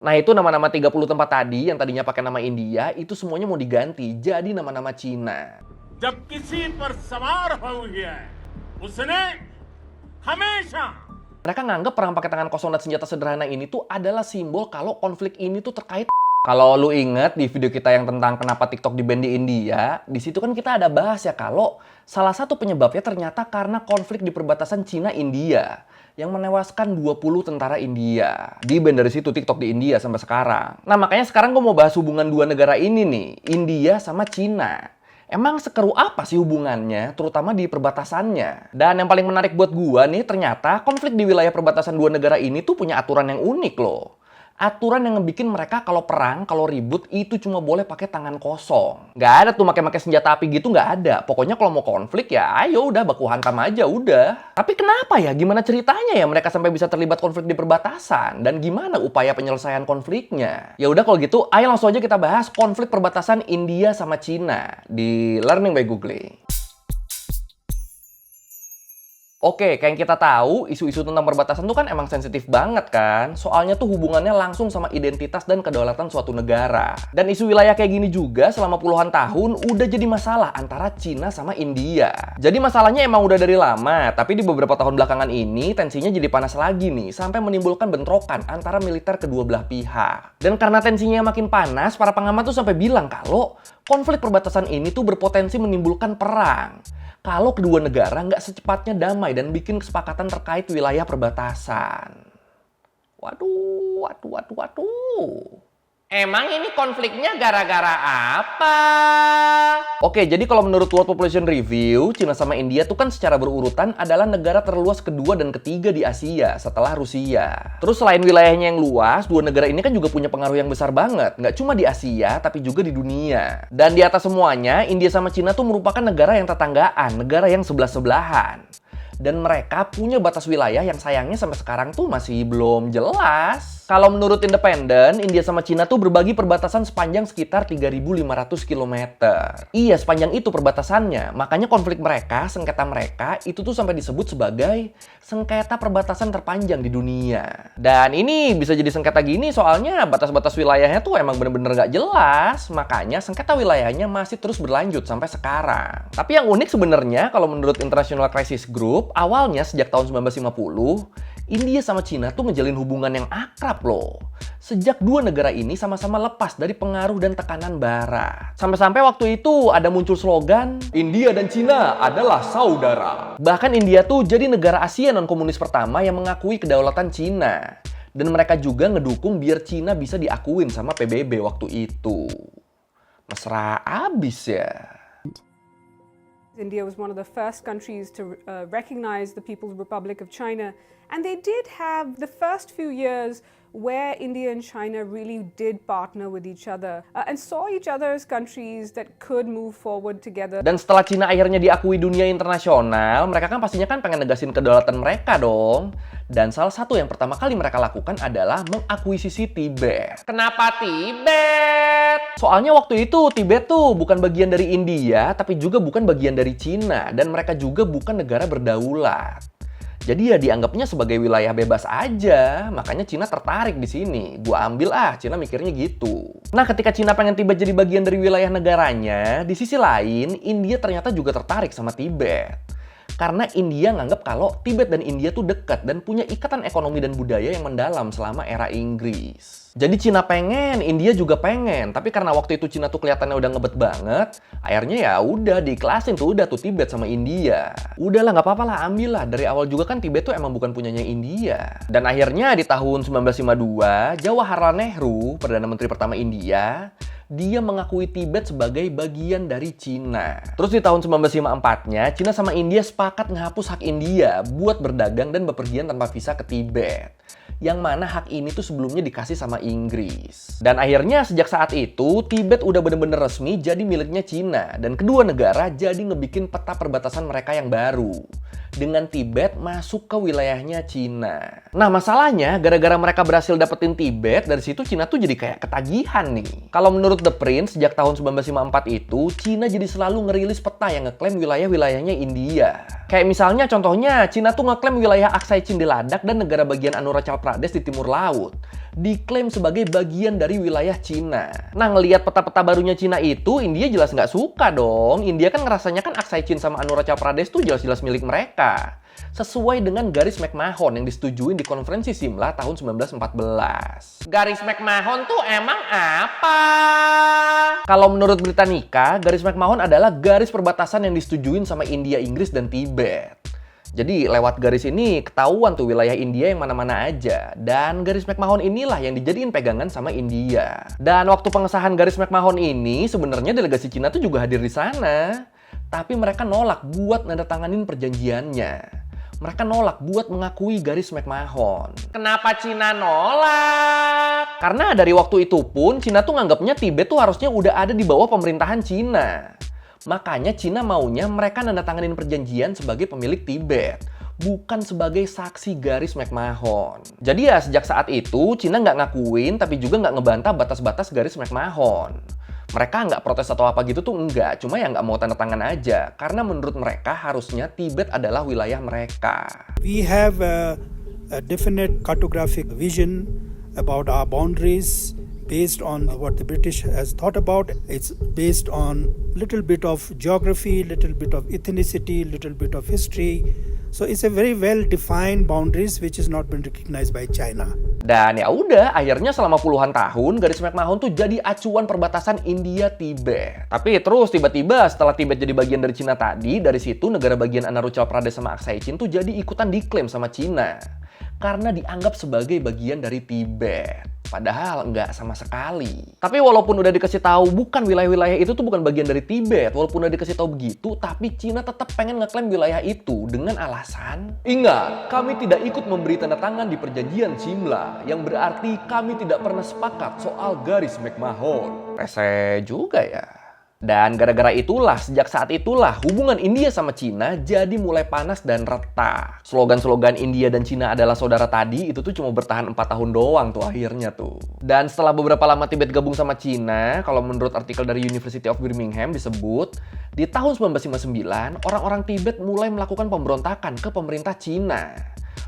Nah, itu nama-nama 30 tempat tadi yang tadinya pakai nama India, itu semuanya mau diganti jadi nama-nama Cina. जब किसी पर सवार हो गया उसने हमेशा Mereka nganggep perang pakai tangan kosong dan senjata sederhana ini tuh adalah simbol kalau konflik ini tuh terkait. Kalau lu inget di video kita yang tentang kenapa TikTok di-ban di India, di situ kan kita ada bahas ya kalau salah satu penyebabnya ternyata karena konflik di perbatasan Cina-India yang menewaskan 20 tentara India. Di-ban dari situ TikTok di India sampai sekarang. Nah, makanya sekarang gue mau bahas hubungan dua negara ini nih, India sama Cina. Emang sekeru apa sih hubungannya, terutama di perbatasannya? Dan yang paling menarik buat gua nih, ternyata konflik di wilayah perbatasan dua negara ini tuh punya aturan yang unik loh. Aturan yang ngebikin mereka kalau perang, kalau ribut, itu cuma boleh pakai tangan kosong. Nggak ada tuh pakai senjata api gitu, nggak ada. Pokoknya kalau mau konflik ya ayo udah baku hantam aja udah. Tapi kenapa ya? Gimana ceritanya ya mereka sampai bisa terlibat konflik di perbatasan? Dan gimana upaya penyelesaian konfliknya? Ya udah kalau gitu, ayo langsung aja kita bahas konflik perbatasan India sama Cina di Learning by Google. Oke, kayak yang kita tahu, isu-isu tentang perbatasan tuh kan emang sensitif banget kan? Soalnya tuh hubungannya langsung sama identitas dan kedaulatan suatu negara. Dan isu wilayah kayak gini juga selama puluhan tahun udah jadi masalah antara Cina sama India. Jadi masalahnya emang udah dari lama, tapi di beberapa tahun belakangan ini tensinya jadi panas lagi nih, sampai menimbulkan bentrokan antara militer kedua belah pihak. Dan karena tensinya makin panas, para pengamat tuh sampai bilang kalau konflik perbatasan ini tuh berpotensi menimbulkan perang kalau kedua negara nggak secepatnya damai dan bikin kesepakatan terkait wilayah perbatasan. Waduh. Emang ini konfliknya gara-gara apa? Oke, jadi kalau menurut World Population Review, Cina sama India tuh kan secara berurutan adalah negara terluas kedua dan ketiga di Asia setelah Rusia. Terus selain wilayahnya yang luas, dua negara ini kan juga punya pengaruh yang besar banget. Nggak cuma di Asia, tapi juga di dunia. Dan di atas semuanya, India sama Cina tuh merupakan negara yang tetanggaan, negara yang sebelah-sebelahan. Dan mereka punya batas wilayah yang sayangnya sampai sekarang tuh masih belum jelas. Kalau menurut Independen, India sama Cina tuh berbagi perbatasan sepanjang sekitar 3.500 km. Iya, sepanjang itu perbatasannya. Makanya konflik mereka, sengketa mereka, itu tuh sampai disebut sebagai sengketa perbatasan terpanjang di dunia. Dan ini bisa jadi sengketa gini soalnya batas-batas wilayahnya tuh emang bener-bener gak jelas. Makanya sengketa wilayahnya masih terus berlanjut sampai sekarang. Tapi yang unik sebenarnya kalau menurut International Crisis Group, awalnya sejak tahun 1950, India sama Cina tuh ngejalin hubungan yang akrab loh. Sejak dua negara ini sama-sama lepas dari pengaruh dan tekanan barat. Sampai-sampai waktu itu ada muncul slogan, India dan Cina adalah saudara. Bahkan India tuh jadi negara Asia non-komunis pertama yang mengakui kedaulatan Cina. Dan mereka juga ngedukung biar Cina bisa diakuin sama PBB waktu itu. Mesra abis ya. India was one of the first countries to recognize the People's Republic of China. And they did have the first few years where India and China really did partner with each other and saw each other as countries that could move forward together. Dan setelah Cina akhirnya diakui dunia internasional, mereka kan pastinya kan pengen negasin kedaulatan mereka dong. Dan salah satu yang pertama kali mereka lakukan adalah mengakuisisi Tibet. Kenapa Tibet? Soalnya waktu itu Tibet tuh bukan bagian dari India, tapi juga bukan bagian dari Cina. Dan mereka juga bukan negara berdaulat. Jadi ya dianggapnya sebagai wilayah bebas aja. Makanya Cina tertarik di sini. Gua ambil Cina mikirnya gitu. Nah, ketika Cina pengen Tibet jadi bagian dari wilayah negaranya, di sisi lain India ternyata juga tertarik sama Tibet. Karena India nganggap kalau Tibet dan India tuh dekat dan punya ikatan ekonomi dan budaya yang mendalam selama era Inggris. Jadi Cina pengen, India juga pengen. Tapi karena waktu itu Cina tuh kelihatannya udah ngebet banget, akhirnya ya udah diiklasin tuh Tibet sama India. Udahlah nggak apa-apa lah, ambil lah. Dari awal juga kan Tibet tuh emang bukan punyanya India. Dan akhirnya di tahun 1952, Jawaharlal Nehru, Perdana Menteri pertama India, dia mengakui Tibet sebagai bagian dari Cina. Terus di tahun 1954-nya, Cina sama India sepakat ngehapus hak India buat berdagang dan bepergian tanpa visa ke Tibet. Yang mana hak ini tuh sebelumnya dikasih sama Inggris. Dan akhirnya sejak saat itu, Tibet udah bener-bener resmi jadi miliknya Cina. Dan kedua negara jadi ngebikin peta perbatasan mereka yang baru. Dengan Tibet masuk ke wilayahnya Cina. Nah masalahnya, gara-gara mereka berhasil dapetin Tibet, dari situ Cina tuh jadi kayak ketagihan nih. Kalau menurut The Prince, sejak tahun 1954 itu, Cina jadi selalu ngerilis peta yang ngeklaim wilayah-wilayahnya India. Kayak misalnya contohnya, Cina tuh ngeklaim wilayah Aksai Chin di Ladakh dan negara bagian Anura Arunachal Pradesh di timur laut diklaim sebagai bagian dari wilayah Cina. Nah, ngelihat peta-peta barunya Cina itu, India jelas nggak suka dong. India kan ngerasanya kan Aksai Chin sama Arunachal Pradesh tuh jelas-jelas milik mereka. Sesuai dengan garis McMahon yang disetujuin di konferensi Simla tahun 1914. Garis McMahon tuh emang apa? Kalau menurut Britannica, garis McMahon adalah garis perbatasan yang disetujuin sama India, Inggris, dan Tibet. Jadi lewat garis ini ketahuan tuh wilayah India yang mana-mana aja. Dan garis McMahon inilah yang dijadiin pegangan sama India. Dan waktu pengesahan garis McMahon ini, sebenarnya delegasi Cina tuh juga hadir di sana. Tapi mereka nolak buat nandatanganin perjanjiannya. Mereka nolak buat mengakui garis McMahon. Kenapa Cina nolak? Karena dari waktu itu pun Cina tuh nganggapnya Tibet tuh harusnya udah ada di bawah pemerintahan Cina. Makanya Cina maunya mereka nandatanganin perjanjian sebagai pemilik Tibet, bukan sebagai saksi garis McMahon. Jadi ya sejak saat itu Cina nggak ngakuin tapi juga nggak ngebantah batas-batas garis McMahon. Mereka nggak protes atau apa gitu tuh enggak, cuma ya nggak mau tanda tangan aja. Karena menurut mereka harusnya Tibet adalah wilayah mereka. We have a definite cartographic vision about our boundaries based on what the British has thought about. It's based on little bit of geography, little bit of ethnicity, little bit of history. So it's a very well-defined boundaries which has not been recognized by China. Dan ya udah, akhirnya selama puluhan tahun garis McMahon tuh jadi acuan perbatasan India-Tibet. Tapi terus tiba-tiba setelah Tibet jadi bagian dari Cina tadi, dari situ negara bagian Arunachal Pradesh sama Aksai Chin tuh jadi ikutan diklaim sama Cina. Karena dianggap sebagai bagian dari Tibet. Padahal enggak sama sekali. Tapi walaupun udah dikasih tahu bukan wilayah-wilayah itu tuh bukan bagian dari Tibet, walaupun udah dikasih tahu begitu, tapi Cina tetap pengen ngeklaim wilayah itu dengan alasan, ingat, kami tidak ikut memberi tanda tangan di perjanjian Simla, yang berarti kami tidak pernah sepakat soal garis McMahon. Rese juga ya. Dan gara-gara itulah, sejak saat itulah hubungan India sama Cina jadi mulai panas dan retak. Slogan-slogan India dan Cina adalah saudara tadi itu tuh cuma bertahan 4 tahun doang tuh akhirnya tuh. Dan setelah beberapa lama Tibet gabung sama Cina, kalau menurut artikel dari University of Birmingham disebut, di tahun 1959 orang-orang Tibet mulai melakukan pemberontakan ke pemerintah Cina.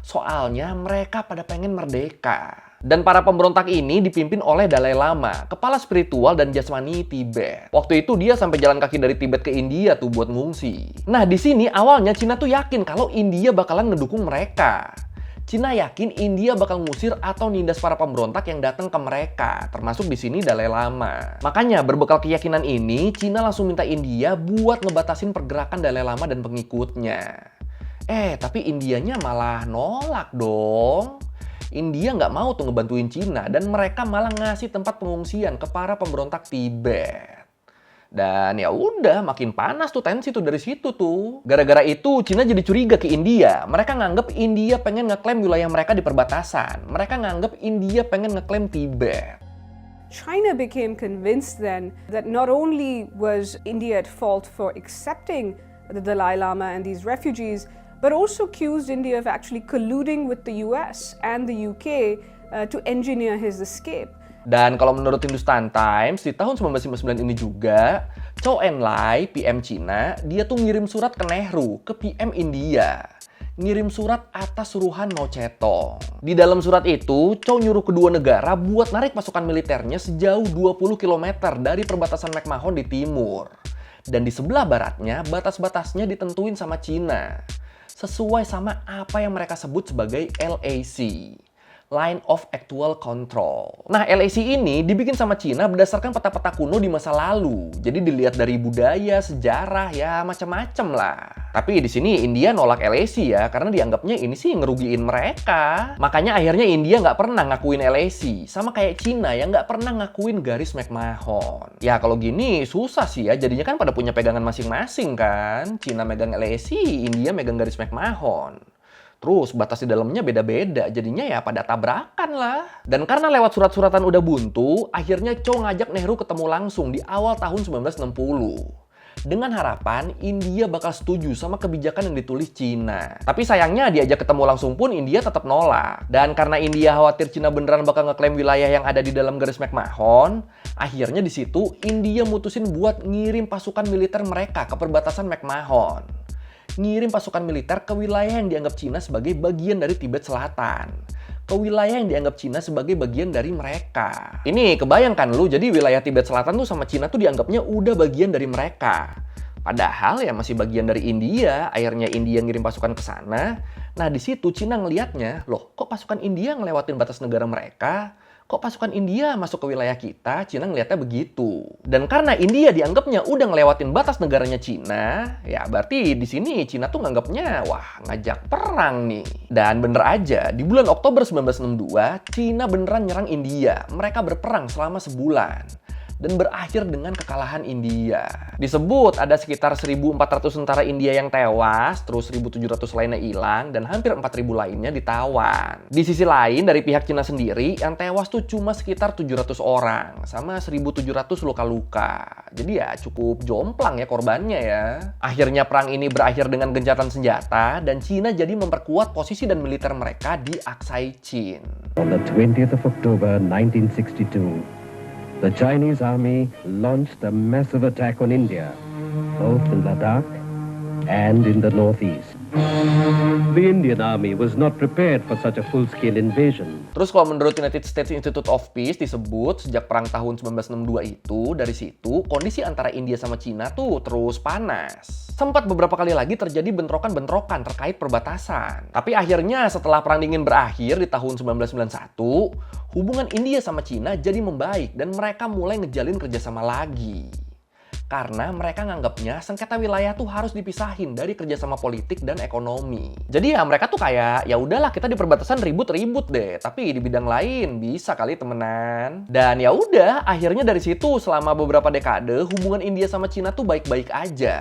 Soalnya mereka pada pengen merdeka. Dan para pemberontak ini dipimpin oleh Dalai Lama, kepala spiritual dan jasmani Tibet. Waktu itu dia sampai jalan kaki dari Tibet ke India tuh buat ngungsi. Nah di sini awalnya Cina tuh yakin kalau India bakalan ngedukung mereka. Cina yakin India bakal ngusir atau nindas para pemberontak yang datang ke mereka, termasuk di sini Dalai Lama. Makanya berbekal keyakinan ini, Cina langsung minta India buat ngebatasin pergerakan Dalai Lama dan pengikutnya. Tapi Indianya malah nolak dong. India nggak mau tuh ngebantuin Cina dan mereka malah ngasih tempat pengungsian ke para pemberontak Tibet. Dan ya udah makin panas tuh tensi tuh dari situ tuh. Gara-gara itu Cina jadi curiga ke India. Mereka nganggep India pengen ngeklaim wilayah mereka di perbatasan. Mereka nganggep India pengen ngeklaim Tibet. China became convinced then that not only was India at fault for accepting the Dalai Lama and these refugees, but also accused India of actually colluding with the US and the UK to engineer his escape. Dan kalau menurut Hindustan Times, di tahun 1959 ini juga, Zhou Enlai, PM Cina, dia tuh ngirim surat ke Nehru, ke PM India. Ngirim surat atas suruhan Mao Zedong. Di dalam surat itu, Zhou nyuruh kedua negara buat narik pasukan militernya sejauh 20 km dari perbatasan McMahon di timur. Dan di sebelah baratnya, batas-batasnya ditentuin sama Cina. Sesuai sama apa yang mereka sebut sebagai LAC, Line of Actual Control. Nah, LAC ini dibikin sama Cina berdasarkan peta-peta kuno di masa lalu. Jadi dilihat dari budaya, sejarah, ya macam-macam lah. Tapi di sini India nolak LAC ya, karena dianggapnya ini sih ngerugiin mereka. Makanya akhirnya India nggak pernah ngakuin LAC, sama kayak Cina yang nggak pernah ngakuin garis McMahon. Ya kalau gini susah sih ya, jadinya kan pada punya pegangan masing-masing kan. Cina megang LAC, India megang garis McMahon. Terus batas di dalamnya beda-beda, jadinya ya pada tabrakan lah. Dan karena lewat surat-suratan udah buntu, akhirnya Zhou ngajak Nehru ketemu langsung di awal tahun 1960. Dengan harapan India bakal setuju sama kebijakan yang ditulis Cina. Tapi sayangnya diajak ketemu langsung pun India tetap nolak. Dan karena India khawatir Cina beneran bakal ngeklaim wilayah yang ada di dalam garis McMahon, akhirnya di situ India mutusin buat ngirim pasukan militer mereka ke perbatasan McMahon. Ngirim pasukan militer ke wilayah yang dianggap Cina sebagai bagian dari Tibet Selatan. ke wilayah yang dianggap Cina sebagai bagian dari mereka. Ini kebayangkan lu, jadi wilayah Tibet Selatan tuh sama Cina tuh dianggapnya udah bagian dari mereka. Padahal ya masih bagian dari India, akhirnya India ngirim pasukan ke sana. Nah di situ Cina ngelihatnya, loh kok pasukan India ngelewatin batas negara mereka? Kok pasukan India masuk ke wilayah kita? Cina ngelihatnya begitu. Dan karena India dianggapnya udah ngelewatin batas negaranya Cina, ya berarti di sini Cina tuh nganggapnya, wah ngajak perang nih. Dan bener aja, di bulan Oktober 1962, Cina beneran nyerang India. Mereka berperang selama sebulan. Dan berakhir dengan kekalahan India. Disebut ada sekitar 1.400 tentara India yang tewas, terus 1.700 lainnya hilang, dan hampir 4.000 lainnya ditawan. Di sisi lain, dari pihak Cina sendiri, yang tewas tuh cuma sekitar 700 orang, sama 1.700 luka-luka. Jadi ya cukup jomplang ya korbannya ya. Akhirnya perang ini berakhir dengan gencatan senjata, dan Cina jadi memperkuat posisi dan militer mereka di Aksai Chin. On the 20th of October 1962, the Chinese army launched a massive attack on India, both in Ladakh and in the northeast. The Indian army was not prepared for such a full-scale invasion. Terus kalau menurut United States Institute of Peace disebut sejak perang tahun 1962 itu, dari situ kondisi antara India sama Cina tuh terus panas. Sempat beberapa kali lagi terjadi bentrokan-bentrokan terkait perbatasan. Tapi akhirnya setelah Perang Dingin berakhir di tahun 1991, hubungan India sama Cina jadi membaik dan mereka mulai ngejalin kerjasama lagi. Karena mereka nganggapnya sengketa wilayah tuh harus dipisahin dari kerjasama politik dan ekonomi. Jadi ya mereka tuh kayak, ya udahlah kita di perbatasan ribut-ribut deh, tapi di bidang lain bisa kali temenan. Dan ya udah, akhirnya dari situ selama beberapa dekade hubungan India sama Cina tuh baik-baik aja.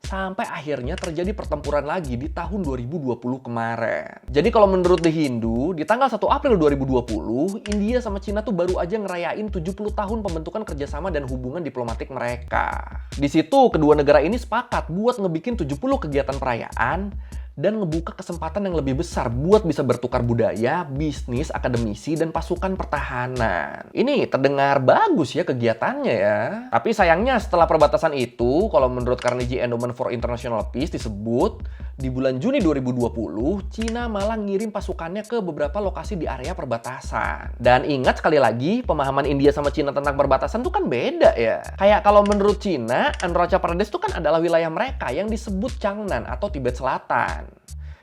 Sampai akhirnya terjadi pertempuran lagi di tahun 2020 kemarin. Jadi kalau menurut The Hindu, di tanggal 1 April 2020, India sama Cina tuh baru aja ngerayain 70 tahun pembentukan kerjasama dan hubungan diplomatik mereka. Di situ kedua negara ini sepakat buat ngebikin 70 kegiatan perayaan dan ngebuka kesempatan yang lebih besar buat bisa bertukar budaya, bisnis, akademisi, dan pasukan pertahanan. Ini terdengar bagus ya kegiatannya ya. Tapi sayangnya setelah perbatasan itu, kalau menurut Carnegie Endowment for International Peace disebut, di bulan Juni 2020, Cina malah ngirim pasukannya ke beberapa lokasi di area perbatasan. Dan ingat sekali lagi, pemahaman India sama Cina tentang perbatasan tuh kan beda ya. Kayak kalau menurut Cina, Arunachal Pradesh tuh kan adalah wilayah mereka yang disebut Changnan atau Tibet Selatan.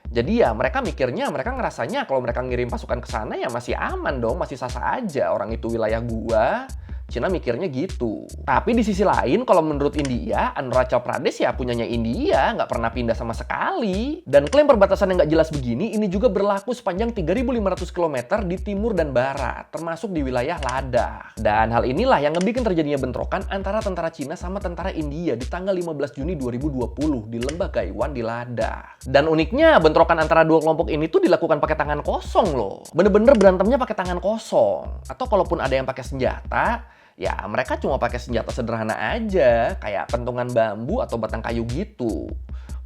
Jadi ya mereka mikirnya, mereka ngerasanya kalau mereka ngirim pasukan ke sana ya masih aman dong, masih sah-sah aja, orang itu wilayah gua. Cina mikirnya gitu. Tapi di sisi lain, kalau menurut India, Arunachal Pradesh ya punyanya India, nggak pernah pindah sama sekali. Dan klaim perbatasan yang nggak jelas begini, ini juga berlaku sepanjang 3.500 km di timur dan barat, termasuk di wilayah Ladakh. Dan hal inilah yang ngebikin terjadinya bentrokan antara tentara Cina sama tentara India di tanggal 15 Juni 2020 di lembah Gaiwan di Ladakh. Dan uniknya, bentrokan antara dua kelompok ini tuh dilakukan pakai tangan kosong loh. Bener-bener berantemnya pakai tangan kosong. Atau kalaupun ada yang pakai senjata, ya mereka cuma pakai senjata sederhana aja, kayak pentungan bambu atau batang kayu gitu.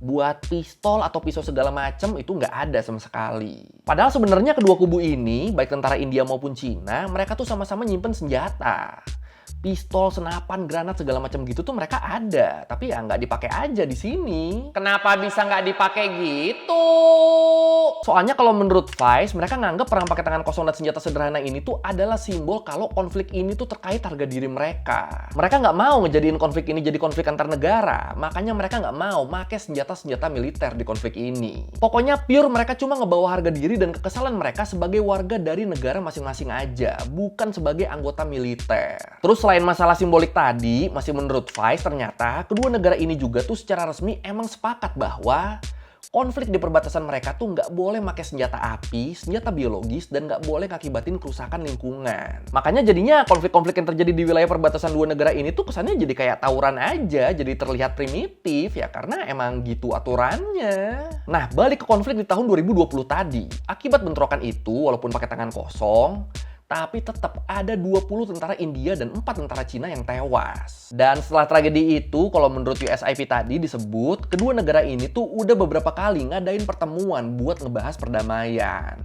Buat pistol atau pisau segala macam itu nggak ada sama sekali. Padahal sebenarnya kedua kubu ini, baik tentara India maupun Cina, mereka tuh sama-sama nyimpen senjata. Pistol, senapan, granat segala macam gitu tuh mereka ada, tapi ya nggak dipakai aja di sini. Kenapa bisa nggak dipakai gitu? Soalnya kalau menurut Vice, mereka nganggap perang pakai tangan kosong dan senjata sederhana ini tuh adalah simbol kalau konflik ini tuh terkait harga diri mereka. Mereka nggak mau ngejadiin konflik ini jadi konflik antar negara, makanya mereka nggak mau pakai senjata-senjata militer di konflik ini. Pokoknya pure mereka cuma ngebawa harga diri dan kekesalan mereka sebagai warga dari negara masing-masing aja, bukan sebagai anggota militer. Terus selain masalah simbolik tadi, masih menurut Vice ternyata kedua negara ini juga tuh secara resmi emang sepakat bahwa konflik di perbatasan mereka tuh nggak boleh pakai senjata api, senjata biologis, dan nggak boleh ngakibatin kerusakan lingkungan. Makanya jadinya konflik-konflik yang terjadi di wilayah perbatasan dua negara ini tuh kesannya jadi kayak tawuran aja, jadi terlihat primitif ya karena emang gitu aturannya. Nah, balik ke konflik di tahun 2020 tadi. Akibat bentrokan itu, walaupun pakai tangan kosong, tapi tetap ada 20 tentara India dan 4 tentara Cina yang tewas. Dan setelah tragedi itu, kalau menurut USIP tadi disebut, kedua negara ini tuh udah beberapa kali ngadain pertemuan buat ngebahas perdamaian.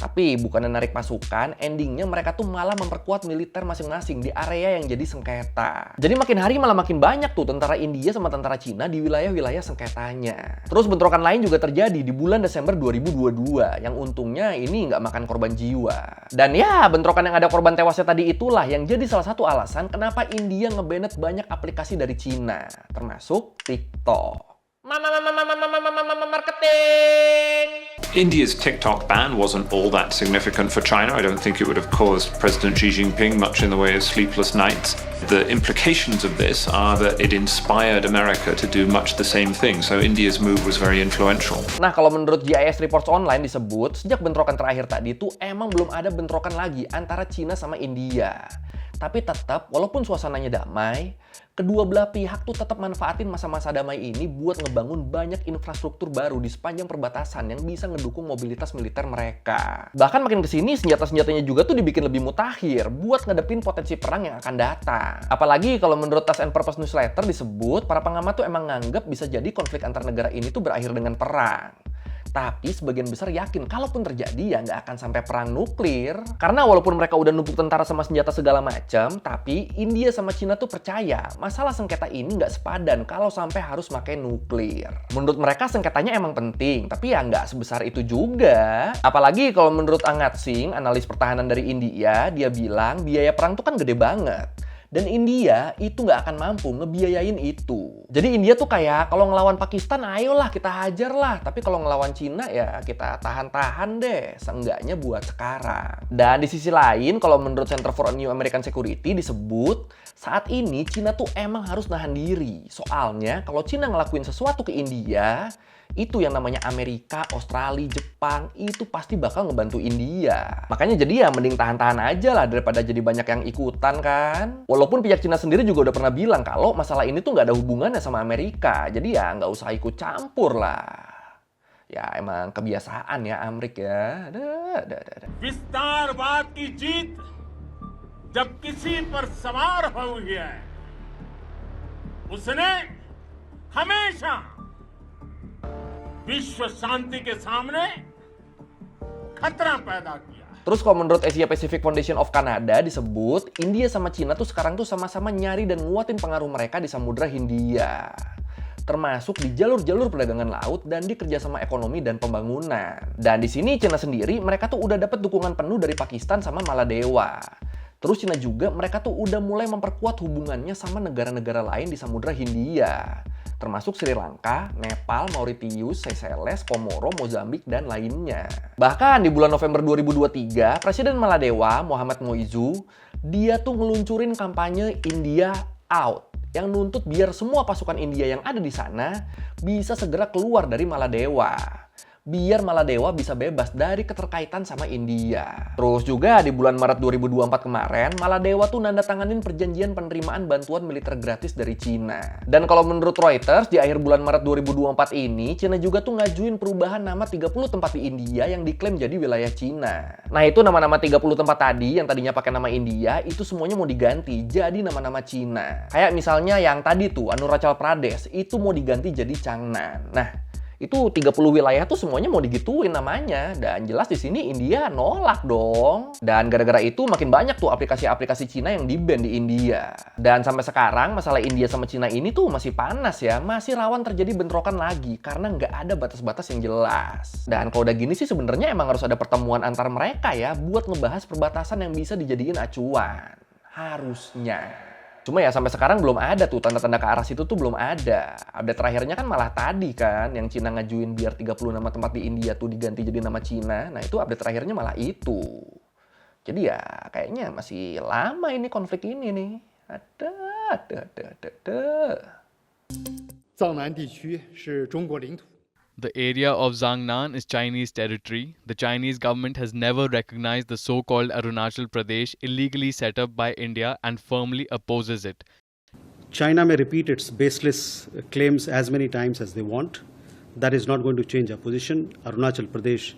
Tapi bukannya narik pasukan, endingnya mereka tuh malah memperkuat militer masing-masing di area yang jadi sengketa. Jadi makin hari malah makin banyak tuh tentara India sama tentara Cina di wilayah-wilayah sengketanya. Terus bentrokan lain juga terjadi di bulan Desember 2022, yang untungnya ini nggak makan korban jiwa. Dan ya, bentrokan yang ada korban tewasnya tadi itulah yang jadi salah satu alasan kenapa India nge-banned banyak aplikasi dari Cina, termasuk TikTok. Marketing! India's TikTok ban wasn't all that significant for China. I don't think it would have caused President Xi Jinping much in the way of sleepless nights. The implications of this are that it inspired America to do much the same thing. So India's move was very influential. Nah, kalau menurut GIS Reports Online disebut, sejak bentrokan terakhir tadi tuh emang belum ada bentrokan lagi antara Cina sama India. Tapi tetap, walaupun suasananya damai, kedua belah pihak tuh tetap manfaatin masa-masa damai ini buat ngebangun banyak infrastruktur baru di sepanjang perbatasan yang bisa ngedukung mobilitas militer mereka. Bahkan makin kesini, senjata-senjatanya juga tuh dibikin lebih mutakhir buat ngadepin potensi perang yang akan datang. Apalagi kalau menurut Task and Purpose Newsletter disebut, para pengamat tuh emang nganggep bisa jadi konflik antar negara ini tuh berakhir dengan perang. Tapi sebagian besar yakin kalaupun terjadi ya nggak akan sampai perang nuklir. Karena walaupun mereka udah numpuk tentara sama senjata segala macam, tapi India sama Cina tuh percaya masalah sengketa ini nggak sepadan kalau sampai harus pakai nuklir. Menurut mereka sengketanya emang penting, tapi ya nggak sebesar itu juga. Apalagi kalau menurut Angat Singh, analis pertahanan dari India, dia bilang biaya perang tuh kan gede banget. Dan India itu nggak akan mampu ngebiayain itu. Jadi India tuh kayak kalau ngelawan Pakistan, ayolah kita hajar lah. Tapi kalau ngelawan Cina ya kita tahan-tahan deh. Seenggaknya buat sekarang. Dan di sisi lain, kalau menurut Center for New American Security disebut, saat ini Cina tuh emang harus nahan diri. Soalnya kalau Cina ngelakuin sesuatu ke India, itu yang namanya Amerika, Australia, Jepang, itu pasti bakal ngebantu India. Makanya jadi ya mending tahan-tahan aja lah daripada jadi banyak yang ikutan kan. Walaupun pihak Cina sendiri juga udah pernah bilang kalau masalah ini tuh nggak ada hubungannya sama Amerika. Jadi ya nggak usah ikut campur lah. Ya emang kebiasaan ya Amerika ya. विस्तारवाद की जीत जब किसी पर सवार हुई है, उसने हमेशा विश्व शांति के सामने खतरा पैदा किया. Terus kalau menurut Asia Pacific Foundation of Canada disebut, India sama Cina tuh sekarang tuh sama-sama nyari dan nguatin pengaruh mereka di Samudra Hindia. Termasuk di jalur-jalur perdagangan laut dan di kerjasama ekonomi dan pembangunan. Dan di sini Cina sendiri mereka tuh udah dapat dukungan penuh dari Pakistan sama Maladewa. Terus Cina juga mereka tuh udah mulai memperkuat hubungannya sama negara-negara lain di Samudra Hindia. Termasuk Sri Lanka, Nepal, Mauritius, Seychelles, Komoro, Mozambik, dan lainnya. Bahkan di bulan November 2023, Presiden Maladewa, Mohamed Moizu, dia tuh ngeluncurin kampanye India Out, yang nuntut biar semua pasukan India yang ada di sana bisa segera keluar dari Maladewa. Biar Maladewa bisa bebas dari keterkaitan sama India. Terus juga di bulan Maret 2024 kemarin, Maladewa tuh nandatanganin perjanjian penerimaan bantuan militer gratis dari Cina. Dan kalau menurut Reuters, di akhir bulan Maret 2024 ini, Cina juga tuh ngajuin perubahan nama 30 tempat di India yang diklaim jadi wilayah Cina. Nah itu nama-nama 30 tempat tadi yang tadinya pakai nama India, itu semuanya mau diganti jadi nama-nama Cina. Kayak misalnya yang tadi tuh, Arunachal Pradesh, itu mau diganti jadi Changnan. Nah, itu 30 wilayah tuh semuanya mau digituin namanya. Dan jelas di sini India nolak dong. Dan gara-gara itu makin banyak tuh aplikasi-aplikasi Cina yang di-ban di India. Dan sampai sekarang masalah India sama Cina ini tuh masih panas ya. Masih rawan terjadi bentrokan lagi karena nggak ada batas-batas yang jelas. Dan kalau udah gini sih sebenarnya emang harus ada pertemuan antar mereka ya buat ngebahas perbatasan yang bisa dijadiin acuan. Harusnya. Cuma ya sampai sekarang belum ada tuh tanda-tanda ke arah situ tuh belum ada. Update terakhirnya kan malah tadi kan yang Cina ngajuin biar 30 nama tempat di India tuh diganti jadi nama Cina. Nah itu update terakhirnya malah itu. Jadi ya kayaknya masih lama ini konflik ini nih. Ada. 藏南地区是中国领土。 The area of Jiangnan is Chinese territory. The Chinese government has never recognized the so-called Arunachal Pradesh illegally set up by India and firmly opposes it. China may repeat its baseless claims as many times as they want. That is not going to change our position. Arunachal Pradesh.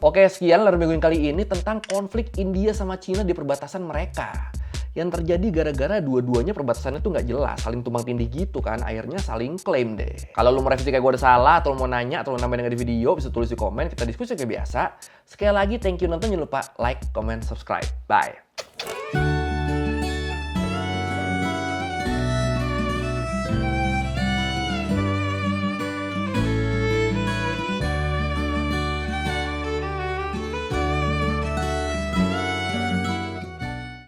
Oke, sekian Ler Mingguin kali ini tentang konflik India sama Cina di perbatasan mereka. Yang terjadi gara-gara dua-duanya perbatasannya tuh nggak jelas, saling tumpang tindih gitu kan, akhirnya saling klaim deh. Kalau lu mau revisi kayak gue ada salah, atau lu mau nanya, atau lu nambahin di video, bisa tulis di komen, kita diskusi kayak biasa. Sekali lagi, thank you nonton, jangan lupa like, comment, subscribe. Bye!